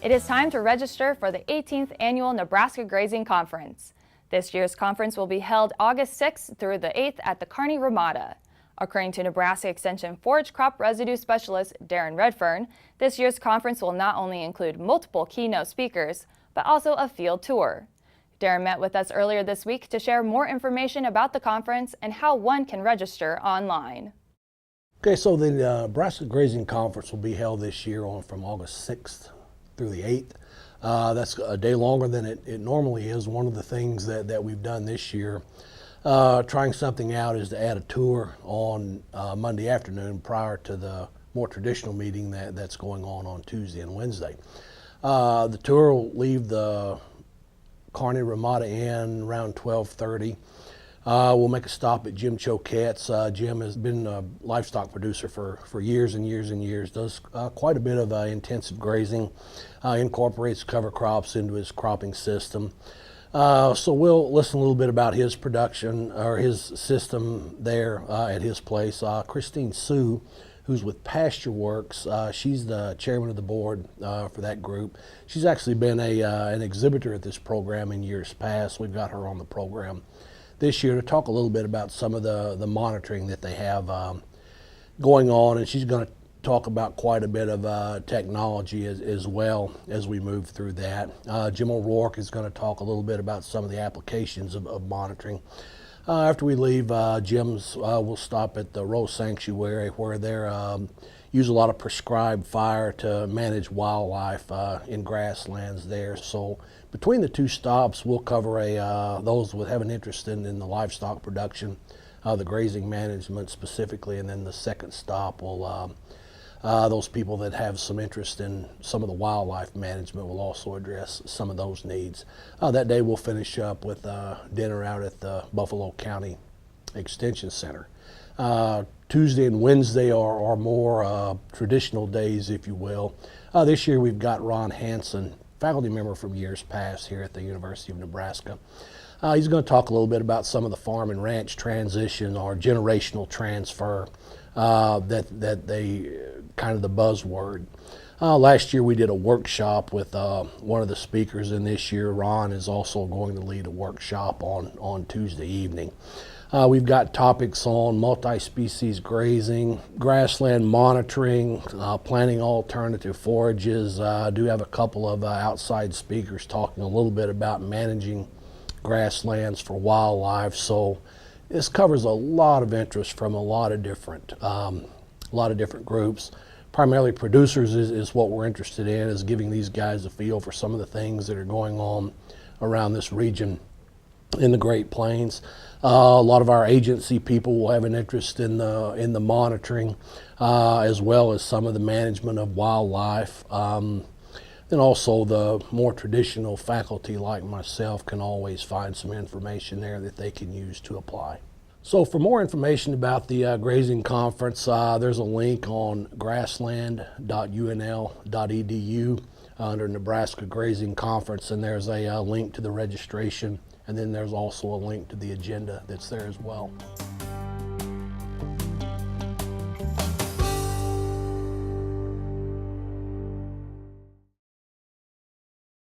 It is time to register for the 18th Annual Nebraska Grazing Conference. This year's conference will be held August 6th through the 8th at the Kearney Ramada. According to Nebraska Extension forage crop residue specialist Daren Redfearn, this year's conference will not only include multiple keynote speakers, but also a field tour. Daren met with us earlier this week to share more information about the conference and how one can register online. Okay, so the Nebraska Grazing Conference will be held this year from August 6th through the 8th. That's a day longer than it normally is. One of the things that we've done this year, trying something out, is to add a tour on Monday afternoon prior to the more traditional meeting that's going on Tuesday and Wednesday. The tour will leave the Kearney Ramada Inn around 12:30. We'll make a stop at Jim Choquette's. Jim has been a livestock producer for years and years and years, does quite a bit of intensive grazing, incorporates cover crops into his cropping system. So we'll listen a little bit about his production or his system there at his place. Christine Sue, who's with Pasture Works, she's the chairman of the board for that group. She's actually been an exhibitor at this program in years past. We've got her on the program this year to talk a little bit about some of the monitoring that they have going on, and she's going to talk about quite a bit of technology as well as we move through that. Jim O'Rourke is going to talk a little bit about some of the applications of monitoring. After we leave, Jim's we'll stop at the Rose Sanctuary, where they're use a lot of prescribed fire to manage wildlife in grasslands there. So between the two stops, we'll cover those that have an interest in the livestock production, the grazing management specifically, and then the second stop will those people that have some interest in some of the wildlife management will also address some of those needs. That day we'll finish up with dinner out at the Buffalo County Extension Center. Tuesday and Wednesday are more traditional days, if you will. This year we've got Ron Hansen, faculty member from years past here at the University of Nebraska. He's going to talk a little bit about some of the farm and ranch transition or generational transfer that they kind of the buzzword. Last year we did a workshop with one of the speakers, and this year Ron is also going to lead a workshop on Tuesday evening. We've got topics on multi-species grazing, grassland monitoring, planting alternative forages. I do have a couple of outside speakers talking a little bit about managing grasslands for wildlife. So this covers a lot of interest from a lot of different groups. Primarily producers is what we're interested in, is giving these guys a feel for some of the things that are going on around this region in the Great Plains. A lot of our agency people will have an interest in the monitoring, as well as some of the management of wildlife. Then also the more traditional faculty like myself can always find some information there that they can use to apply. So for more information about the Grazing Conference, there's a link on grassland.unl.edu under Nebraska Grazing Conference, and there's a link to the registration, and then there's also a link to the agenda that's there as well.